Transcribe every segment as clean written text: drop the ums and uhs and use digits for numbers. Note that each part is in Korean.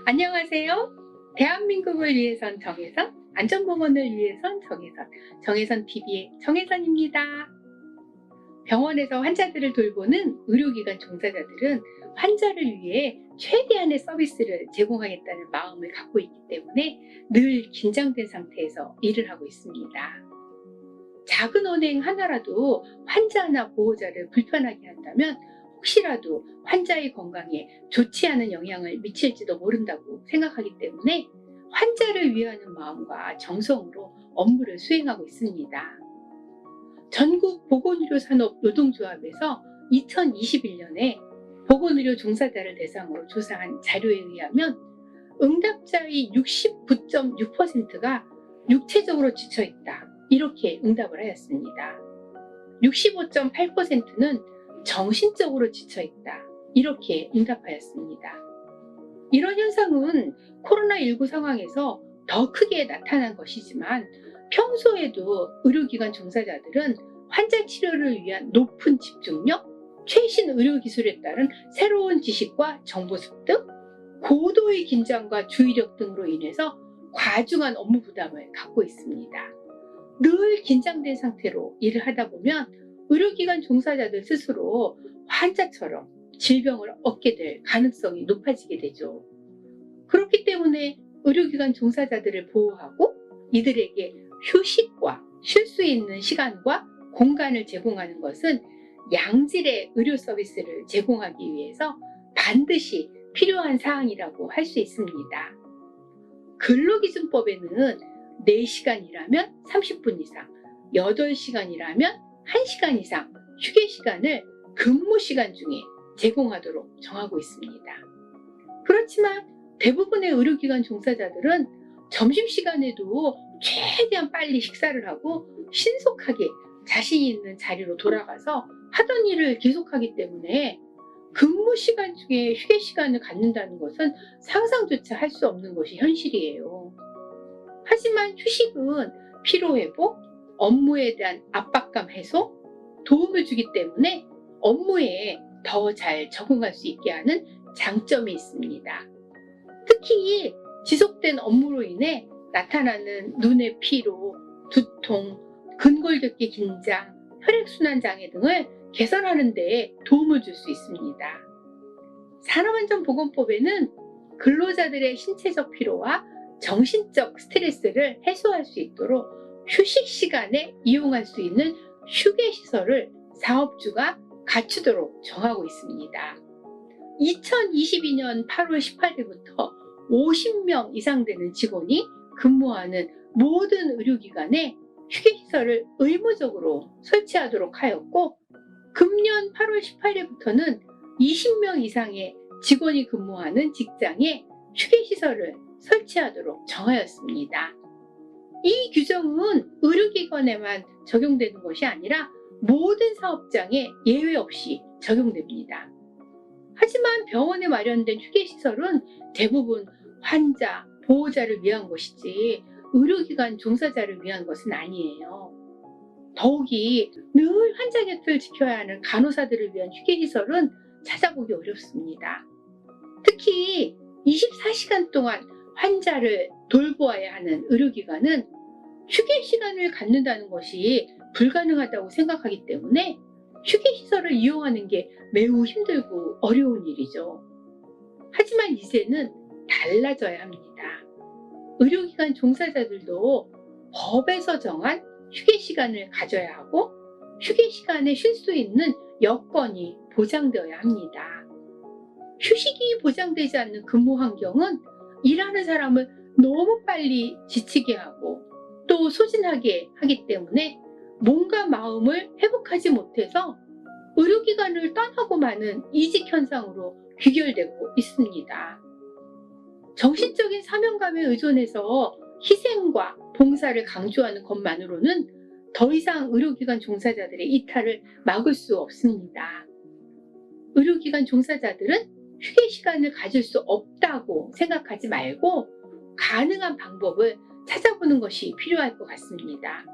안녕하세요. 대한민국을 위해선 정혜선, 안전보건을 위해선 정혜선, 정혜선TV의 정혜선입니다. 병원에서 환자들을 돌보는 의료기관 종사자들은 환자를 위해 최대한의 서비스를 제공하겠다는 마음을 갖고 있기 때문에 늘 긴장된 상태에서 일을 하고 있습니다. 작은 언행 하나라도 환자나 보호자를 불편하게 한다면 혹시라도 환자의 건강에 좋지 않은 영향을 미칠지도 모른다고 생각하기 때문에 환자를 위하는 마음과 정성으로 업무를 수행하고 있습니다. 전국 보건의료산업 노동조합에서 2021년에 보건의료 종사자를 대상으로 조사한 자료에 의하면 응답자의 69.6%가 육체적으로 지쳐있다, 이렇게 응답을 하였습니다. 65.8%는 정신적으로 지쳐있다, 이렇게 응답하였습니다. 이런 현상은 코로나19 상황에서 더 크게 나타난 것이지만 평소에도 의료기관 종사자들은 환자 치료를 위한 높은 집중력, 최신 의료기술에 따른 새로운 지식과 정보 습득, 고도의 긴장과 주의력 등으로 인해서 과중한 업무 부담을 갖고 있습니다. 늘 긴장된 상태로 일을 하다 보면 의료기관 종사자들 스스로 환자처럼 질병을 얻게 될 가능성이 높아지게 되죠. 그렇기 때문에 의료기관 종사자들을 보호하고 이들에게 휴식과 쉴 수 있는 시간과 공간을 제공하는 것은 양질의 의료 서비스를 제공하기 위해서 반드시 필요한 사항이라고 할 수 있습니다. 근로기준법에는 4시간 일하면 30분 이상, 8시간 일하면 1시간 이상 휴게 시간을 근무 시간 중에 제공하도록 정하고 있습니다. 그렇지만 대부분의 의료기관 종사자들은 점심시간에도 최대한 빨리 식사를 하고 신속하게 자신 있는 자리로 돌아가서 하던 일을 계속하기 때문에 근무 시간 중에 휴게 시간을 갖는다는 것은 상상조차 할 수 없는 것이 현실이에요. 하지만 휴식은 피로회복, 업무에 대한 압박감 해소, 도움을 주기 때문에 업무에 더 잘 적응할 수 있게 하는 장점이 있습니다. 특히 지속된 업무로 인해 나타나는 눈의 피로, 두통, 근골격계 긴장, 혈액순환 장애 등을 개선하는 데 도움을 줄 수 있습니다. 산업안전보건법에는 근로자들의 신체적 피로와 정신적 스트레스를 해소할 수 있도록 휴식 시간에 이용할 수 있는 휴게시설을 사업주가 갖추도록 정하고 있습니다. 2022년 8월 18일부터 50명 이상 되는 직원이 근무하는 모든 의료기관에 휴게시설을 의무적으로 설치하도록 하였고, 금년 8월 18일부터는 20명 이상의 직원이 근무하는 직장에 휴게시설을 설치하도록 정하였습니다. 이 규정은 의료기관에만 적용되는 것이 아니라 모든 사업장에 예외 없이 적용됩니다. 하지만 병원에 마련된 휴게시설은 대부분 환자, 보호자를 위한 것이지 의료기관 종사자를 위한 것은 아니에요. 더욱이 늘 환자 곁을 지켜야 하는 간호사들을 위한 휴게시설은 찾아보기 어렵습니다. 특히 24시간 동안 환자를 돌보아야 하는 의료기관은 휴게 시간을 갖는다는 것이 불가능하다고 생각하기 때문에 휴게시설을 이용하는 게 매우 힘들고 어려운 일이죠. 하지만 이제는 달라져야 합니다. 의료기관 종사자들도 법에서 정한 휴게 시간을 가져야 하고 휴게 시간에 쉴 수 있는 여건이 보장되어야 합니다. 휴식이 보장되지 않는 근무 환경은 일하는 사람을 너무 빨리 지치게 하고 또 소진하게 하기 때문에 몸과 마음을 회복하지 못해서 의료기관을 떠나고 마는 이직 현상으로 귀결되고 있습니다. 정신적인 사명감에 의존해서 희생과 봉사를 강조하는 것만으로는 더 이상 의료기관 종사자들의 이탈을 막을 수 없습니다. 의료기관 종사자들은 휴게 시간을 가질 수 없다고 생각하지 말고 가능한 방법을 찾아보는 것이 필요할 것 같습니다.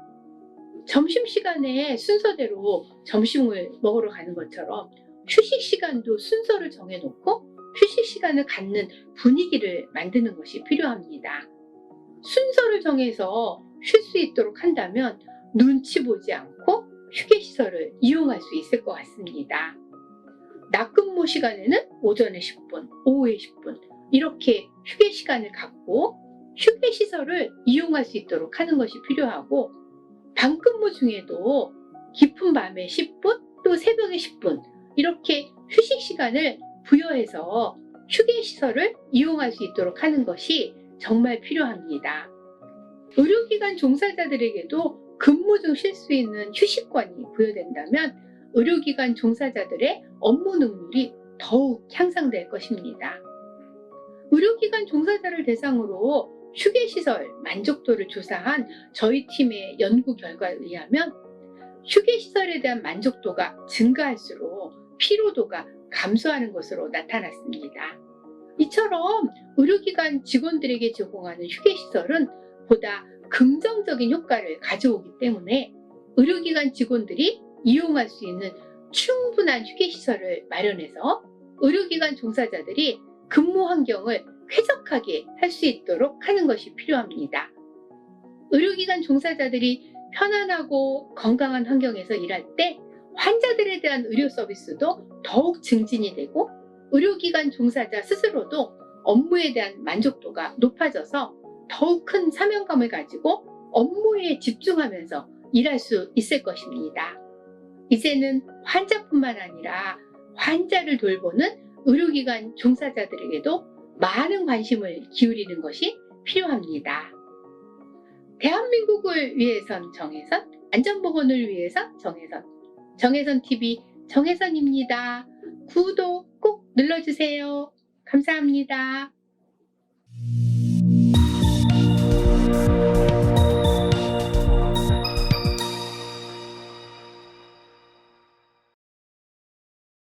점심시간에 순서대로 점심을 먹으러 가는 것처럼 휴식 시간도 순서를 정해놓고 휴식 시간을 갖는 분위기를 만드는 것이 필요합니다. 순서를 정해서 쉴 수 있도록 한다면 눈치 보지 않고 휴게시설을 이용할 수 있을 것 같습니다. 낮 근무 시간에는 오전에 10분, 오후에 10분 이렇게 휴게 시간을 갖고 휴게시설을 이용할 수 있도록 하는 것이 필요하고, 밤 근무 중에도 깊은 밤에 10분 또 새벽에 10분 이렇게 휴식 시간을 부여해서 휴게시설을 이용할 수 있도록 하는 것이 정말 필요합니다. 의료기관 종사자들에게도 근무 중 쉴 수 있는 휴식권이 부여된다면 의료기관 종사자들의 업무 능률이 더욱 향상될 것입니다. 의료기관 종사자를 대상으로 휴게시설 만족도를 조사한 저희 팀의 연구 결과에 의하면 휴게시설에 대한 만족도가 증가할수록 피로도가 감소하는 것으로 나타났습니다. 이처럼 의료기관 직원들에게 제공하는 휴게시설은 보다 긍정적인 효과를 가져오기 때문에 의료기관 직원들이 이용할 수 있는 충분한 휴게시설을 마련해서 의료기관 종사자들이 근무 환경을 쾌적하게 할 수 있도록 하는 것이 필요합니다. 의료기관 종사자들이 편안하고 건강한 환경에서 일할 때 환자들에 대한 의료 서비스도 더욱 증진이 되고 의료기관 종사자 스스로도 업무에 대한 만족도가 높아져서 더욱 큰 사명감을 가지고 업무에 집중하면서 일할 수 있을 것입니다. 이제는 환자뿐만 아니라 환자를 돌보는 의료기관 종사자들에게도 많은 관심을 기울이는 것이 필요합니다. 대한민국을 위해선 정혜선, 안전보건을 위해서 정혜선, 정혜선TV 정혜선입니다. 구독 꼭 눌러주세요. 감사합니다.